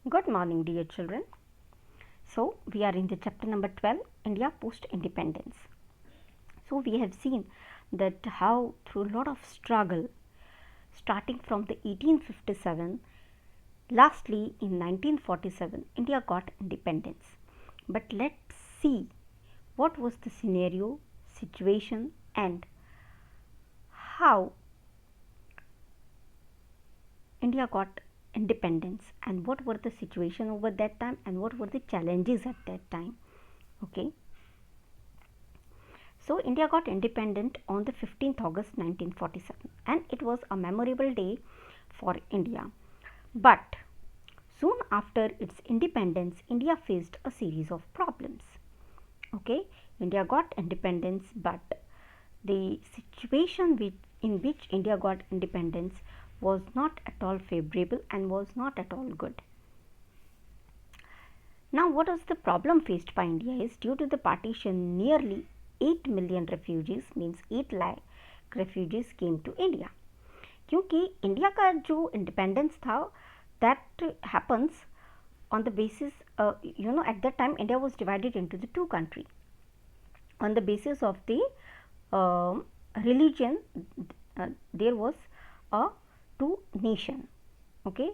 Good morning, dear children. So, we are in the chapter number 12, India post independence. So, we have seen that how, through a lot of struggle, starting from the 1857, lastly in 1947, India got independence. But let's see what was the scenario, situation, and how India got independence and what were the situation over that time and what were the challenges at that time. Okay. So, India got independent on the 15th August 1947 and it was a memorable day for India. But soon after its independence, India faced a series of problems. Okay, India got independence, but the situation in which India got independence was not at all favorable and was not at all good. Now, what was the problem faced by India is due to the partition, nearly 8 million refugees means 8 lakh refugees came to India. क्योंकि India का जो independence था that happens on the basis at that time India was divided into the two countries on the basis of the religion. There was a two nation, okay,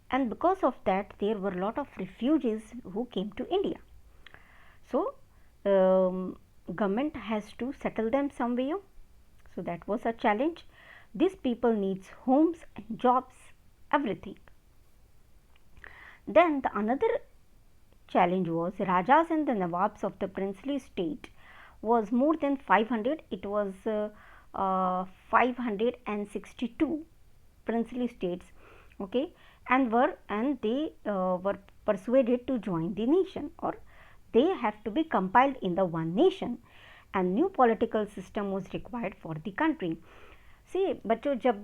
and because of that there were a lot of refugees who came to India. So, government has to settle them somewhere. So, that was a challenge. These people needs homes and jobs, everything. Then the another challenge was Rajas and the Nawabs of the princely state was more than 500. It was 562 princely states, okay, and they were persuaded to join the nation, or they have to be compiled in the one nation, and new political system was required for the country. See, बच्चों जब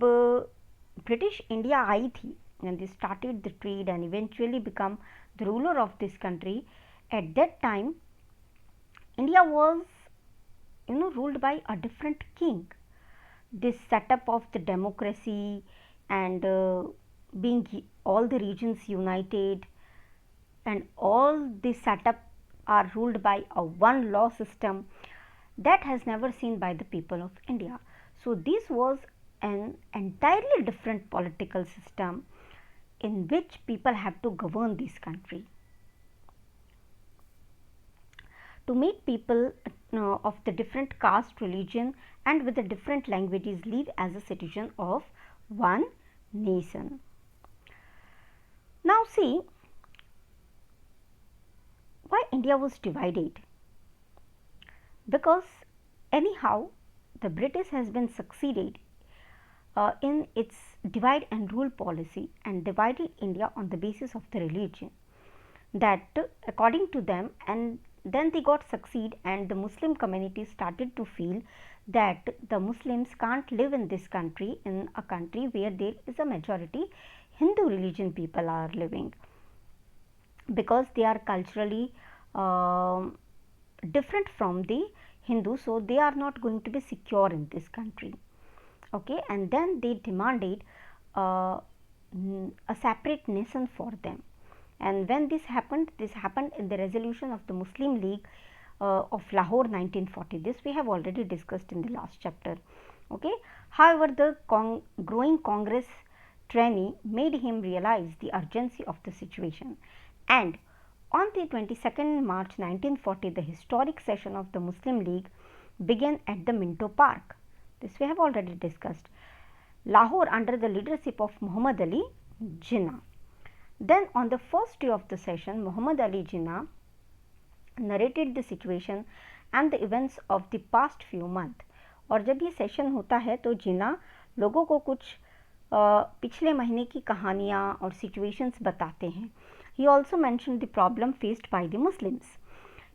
British India I थी and they started the trade and eventually become the ruler of this country, at that time India was ruled by a different king. This setup of the democracy and being all the regions united and all this setup are ruled by a one law system, that has never seen by the people of India. So, this was an entirely different political system in which people have to govern this country. To make people of the different caste, religion and with the different languages live as a citizen of one nation. Now, see why India was divided. Because anyhow the British has been succeeded in its divide and rule policy and divided India on the basis of the religion, that according to them, and then they got succeed and the Muslim community started to feel that the Muslims can't live in this country, in a country where there is a majority Hindu religion people are living, because they are culturally different from the Hindu, so they are not going to be secure in this country. Okay, and then they demanded a separate nation for them. And when this happened in the resolution of the Muslim League of Lahore 1940. This we have already discussed in the last chapter. Okay. However, the growing Congress trainee made him realize the urgency of the situation, and on the 22nd March 1940, the historic session of the Muslim League began at the Minto Park. This we have already discussed. Lahore under the leadership of Muhammad Ali Jinnah. Then on the first day of the session, Muhammad Ali Jinnah narrated the situation and the events of the past few months. और जब ये session होता है तो जिन्ना लोगों को कुछ पिछले महीने की कहानियाँ और सिचुएशंस बताते हैं. He also mentioned the problem faced by the Muslims.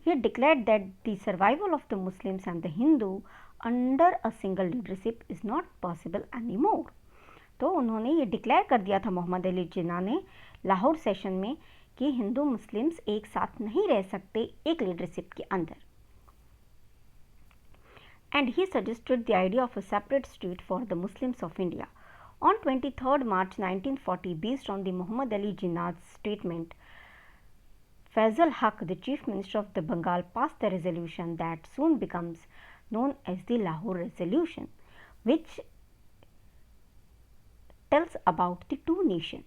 He declared that the survival of the Muslims and the Hindu under a single leadership is not possible anymore. तो उन्होंने ये डिक्लेयर कर दिया था मोहम्मद अली जिन्ना ने लाहौर सेशन में कि हिंदू मुस्लिम्स एक साथ नहीं रह सकते एक लीडरशिप के अंदर. And he suggested the idea of a separate state for the Muslims of India. On 23rd March 1940, based on the Muhammad Ali Jinnah's statement, Faisal Haq, the Chief Minister of the Bengal, passed the resolution that soon becomes known as the Lahore Resolution, which tells about the two nations.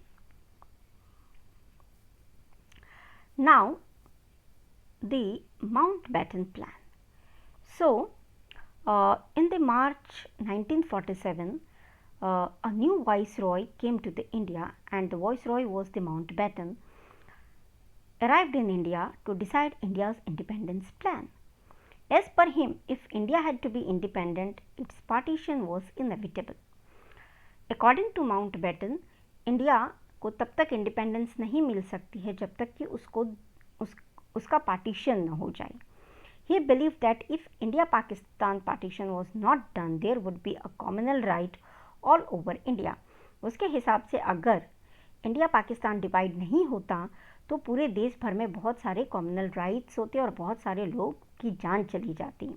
Now, the Mountbatten Plan. So, in the March 1947, a new viceroy came to the India, and the viceroy was the Mountbatten, arrived in India to decide India's independence plan. As per him, if India had to be independent, its partition was inevitable. According to Mountbatten, India को तब तक independence नहीं मिल सकती है जब तक कि उसका पार्टीशन न हो जाए. He believed that if India-Pakistan partition was not done, there would be a communal right all over India. उसके हिसाब से अगर इंडिया पाकिस्तान डिवाइड नहीं होता तो पूरे देश भर में बहुत सारे कॉम्युनल राइट्स होते और बहुत सारे लोग की जान चली जाती.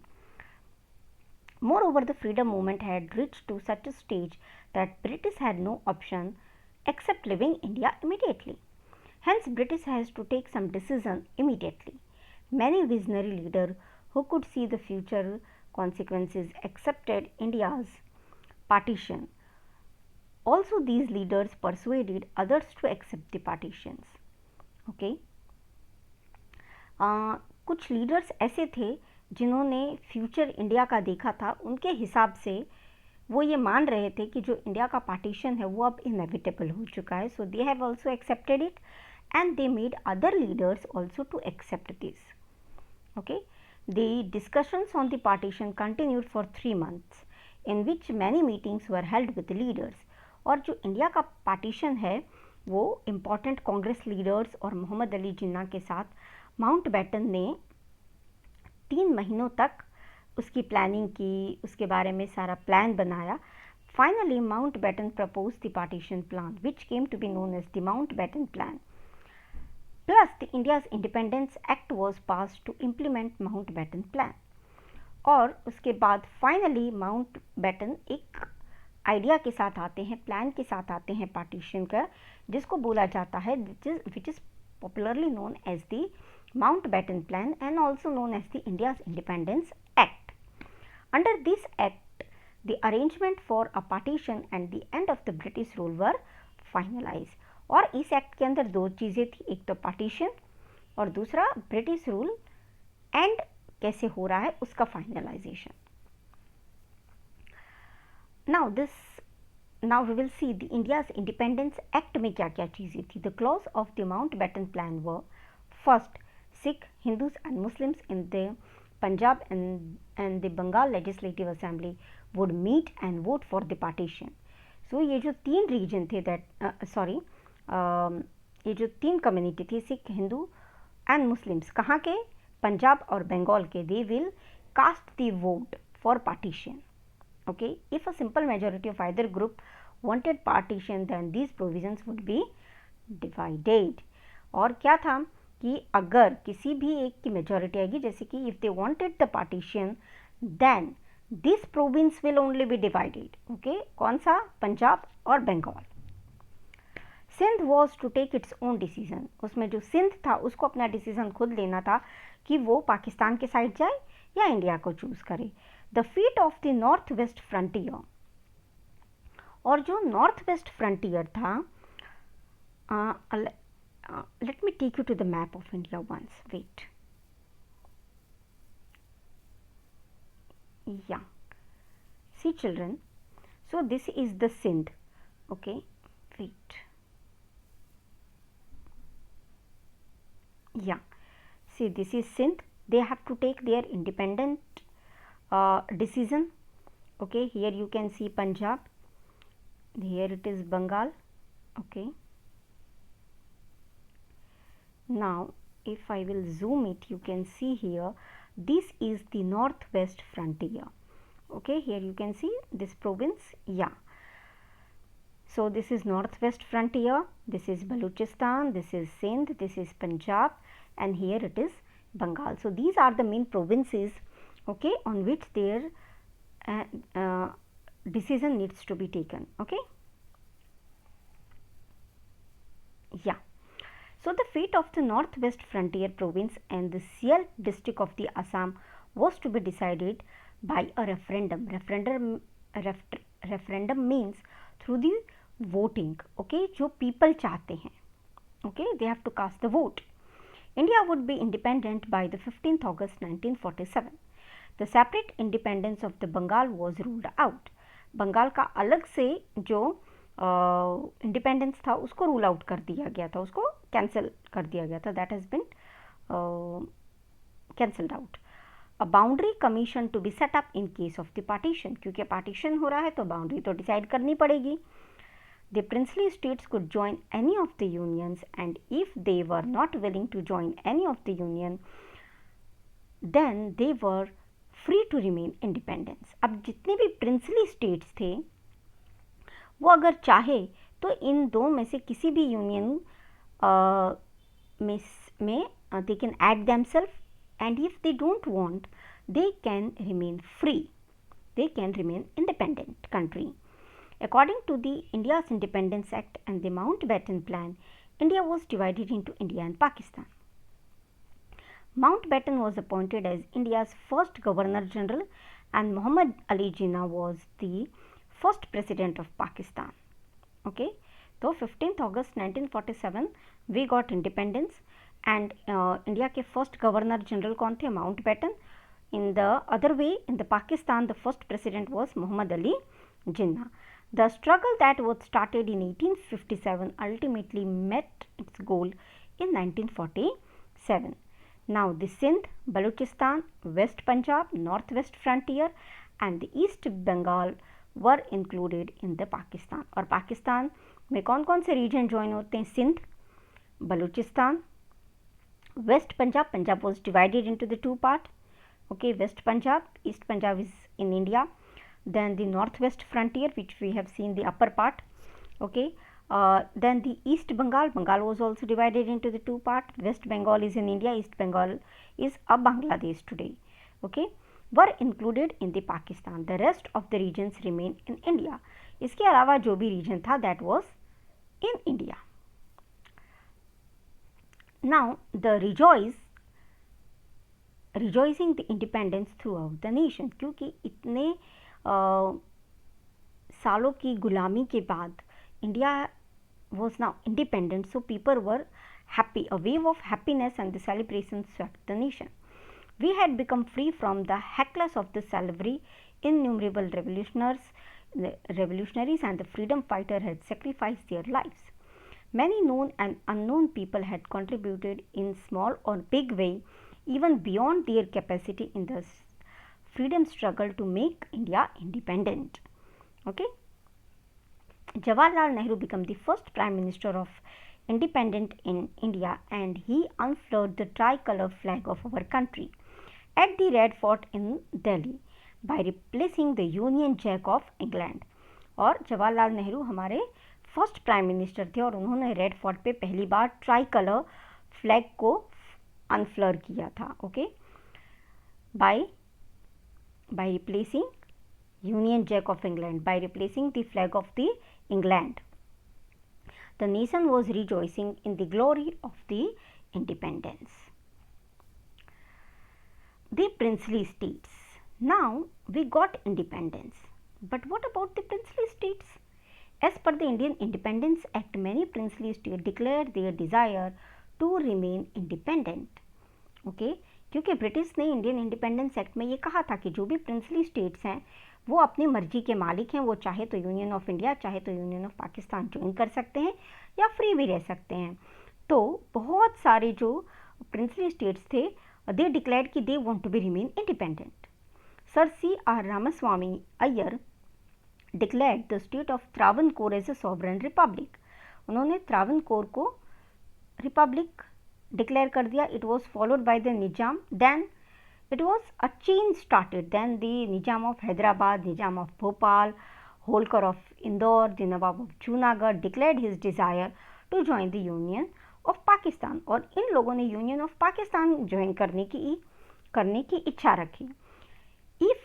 Moreover, the freedom movement had reached to such a stage that British had no option except leaving India immediately. Hence, British has to take some decision immediately. Many visionary leaders who could see the future consequences accepted India's partition. Also, these leaders persuaded others to accept the partitions. Okay. कुछ leaders ऐसे थे जिन्होंने future India का देखा था. उनके हिसाब से वो ये मान रहे थे कि जो इंडिया का पार्टीशन है वो अब इनएविटेबल हो चुका है. So they have also accepted it and they made other leaders also to accept this. Okay. The discussions on the partition continued for 3 months in which many meetings were held with leaders. और जो India का partition है वो important Congress leaders और मोहम्मद अली जिन्ना के साथ Mountbatten ने 3 महीनों तक उसकी प्लानिंग की, उसके बारे में सारा प्लान बनाया. Finally Mountbatten propose the partition plan which came to be known as the Mountbatten plan. Plus the India's independence act was passed to implement Mountbatten plan. और उसके बाद फाइनली माउंटबेटन एक आइडिया के साथ आते हैं, प्लान के साथ आते हैं पार्टीशन का, जिसको बोला जाता है which is popularly known as the Mountbatten Plan and also known as the India's Independence Act. Under this act, the arrangement for a partition and the end of the British rule were finalized. और इस act के अंदर 2 चीज़ें थी, एक तो partition और दूसरा ब्रिटिश रूल एंड कैसे हो रहा है उसका finalisation. Now we will see the India's Independence Act में क्या क्या चीज़ें थी. The clause of the Mountbatten Plan were first, Sikh, Hindus and Muslims in the Punjab and the Bengal Legislative Assembly would meet and vote for the partition. So ये जो 3 reason थे ये जो 3 कम्युनिटी थी, सिख, हिंदू एंड मुस्लिम्स, कहाँ के? पंजाब और बंगाल के, they will cast the vote for partition. Okay, if a simple majority of either group wanted partition, then these provisions would be divided. और क्या था कि अगर किसी भी एक की मेजॉरिटी आएगी, जैसे कि if they wanted the partition then this province will only be divided. Okay, कौन सा? पंजाब और Bengal. Sindh was to take its own decision. उसमें जो सिंध था उसको अपना डिसीजन खुद लेना था कि वो पाकिस्तान के साइड जाए या इंडिया को चूज करे. The feet of the north west frontier. और जो नॉर्थ वेस्ट फ्रंटियर था, let me take you to the map of India once. Wait. Yeah. See children. So this is the Sindh. Okay. Wait. Yeah. See, this is Sindh. They have to take their independent decision. Okay. Here you can see Punjab. Here it is Bengal. Okay. Now, if I will zoom it, you can see here, this is the northwest frontier. Okay, here you can see this province. Yeah. So, this is northwest frontier, this is Balochistan, this is Sindh, this is Punjab, and here it is Bengal. So, these are the main provinces, okay, on which their decision needs to be taken. Okay. Yeah. So the fate of the Northwest Frontier Province and the Sial district of the Assam was to be decided by a referendum. Referendum means through the voting. Okay, जो people चाहते हैं. Okay, they have to cast the vote. India would be independent by the 15th August 1947. The separate independence of the Bengal was ruled out. Bengal का अलग से जो independence था उसको rule out कर दिया गया था, उसको कैंसिल कर दिया गया था. That has been cancelled out. A boundary commission to be set up in case of the partition. क्योंकि पार्टीशन हो रहा है तो बाउंड्री तो डिसाइड करनी पड़ेगी. The princely states could join any of the unions, and if they were not willing to join any of the union, then they were free to remain independent. अब जितने भी princely states थे वो अगर चाहे तो इन दो में से किसी भी यूनियन में they can add themselves, and if they don't want they can remain free, they can remain independent country. According to the India's Independence Act and the Mountbatten Plan, India was divided into India and Pakistan. Mountbatten was appointed as India's first Governor General, and Muhammad Ali Jinnah was the first President of Pakistan. Okay, so 15th August 1947 we got independence, and India के first Governor General कौन थे? Mountbatten. In the other way, in the Pakistan, the first President was Muhammad Ali Jinnah. The struggle that was started in 1857 ultimately met its goal in 1947. Now the Sindh, Balochistan, West Punjab, Northwest Frontier and the East Bengal were included in the Pakistan. और पाकिस्तान में कौन कौन से reason join होते हैं? Sindh, Balochistan, West Punjab. Punjab was divided into the two parts. Okay, West Punjab, East Punjab is in India. Then the Northwest Frontier, which we have seen the upper part. Okay, then the East Bengal. Bengal was also divided into the two parts. West Bengal is in India, East Bengal is a Bangladesh today. Okay, were included in the Pakistan. The rest of the regions remain in India. इसके अलावा जो भी region था that was in India. Now the rejoicing the independence throughout the nation. क्योंकि इतने सालों की गुलामी के बाद India was now independent, so people were happy. A wave of happiness and the celebration swept the nation. We had become free from the hackles of the slavery. Innumerable revolutionaries and the freedom fighters had sacrificed their lives. Many known and unknown people had contributed in small or big way, even beyond their capacity in the freedom struggle to make India independent. Okay, Jawaharlal Nehru became the first Prime Minister of independent in India, and he unfurled the tricolor flag of our country at the Red Fort in Delhi by replacing the Union Jack of England. और जवाहरलाल नेहरू हमारे first prime minister थे और उन्होंने red fort पे पहली बार try colour flag को अनफ्लर किया था. Okay, by replacing Union Jack of England, by replacing the flag of the England. The nation was rejoicing in the glory of the independence. The princely states. Now we got independence, but what about the princely states? As per the Indian Independence Act, many princely states declared their desire to remain independent. Okay, क्योंकि British ने Indian independence act में ये कहा था कि जो भी princely states हैं वो अपनी मर्जी के मालिक हैं, वो चाहे तो यूनियन ऑफ इंडिया चाहे तो यूनियन ऑफ पाकिस्तान ज्वाइन कर सकते हैं या फ्री भी रह सकते हैं. तो बहुत सारे जो प्रिंसली स्टेट्स थे दे डिक्लेयर्ड कि they want to be remain independent. Sir C.R. Ramaswamy Iyer declared the state of Travancore as a sovereign republic. उन्होंने त्रावणकोर को रिपब्लिक डिक्लेयर कर दिया. It was followed by the Nizam. Then it was a change started. Then the Nizam of Hyderabad, Nizam of Bhopal, Holkar of Indore, the Nawab of Junagadh declared his desire to join the Union of Pakistan. और इन लोगों ने union of Pakistan join करने की इच्छा रखी. If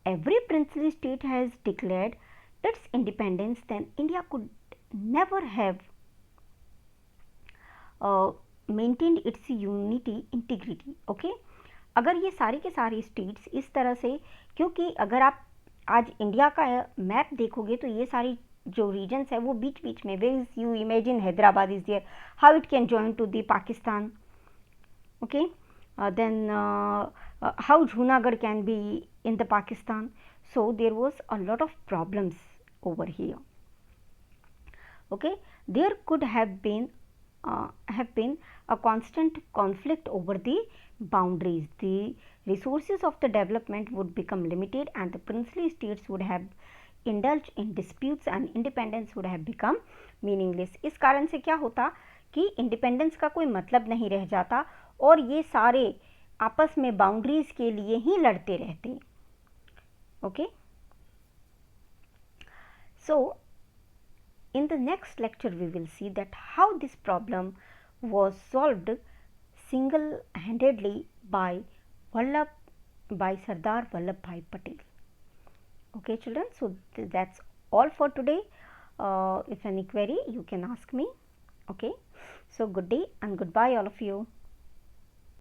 every princely state has declared its independence, then India could never have maintained it's unity integrity. Okay, अगर ये सारे के सारे स्टेट्स इस तरह से, क्योंकि अगर आप आज इंडिया का मैप देखोगे तो ये सारी जो रीजन्स है वो बीच बीच में, where is, you imagine Hyderabad is there, how it can join to the Pakistan. Okay, then how Junagadh can be in the Pakistan. So there was a lot of problems over here. Okay, there could have been a constant conflict over the boundaries. The resources of the development would become limited and the princely states would have indulged in disputes and independence would have become meaningless. इस कारण से क्या होता कि independence का कोई मतलब नहीं रह जाता और ये सारे आपस में बाउंड्रीज के लिए ही लड़ते रहते. Okay, so in the next lecture we will see that how this problem was solved single handedly by Sardar Vallabhbhai Patel. Okay children, so that's all for today. If any query you can ask me. Okay, so good day and goodbye all of you.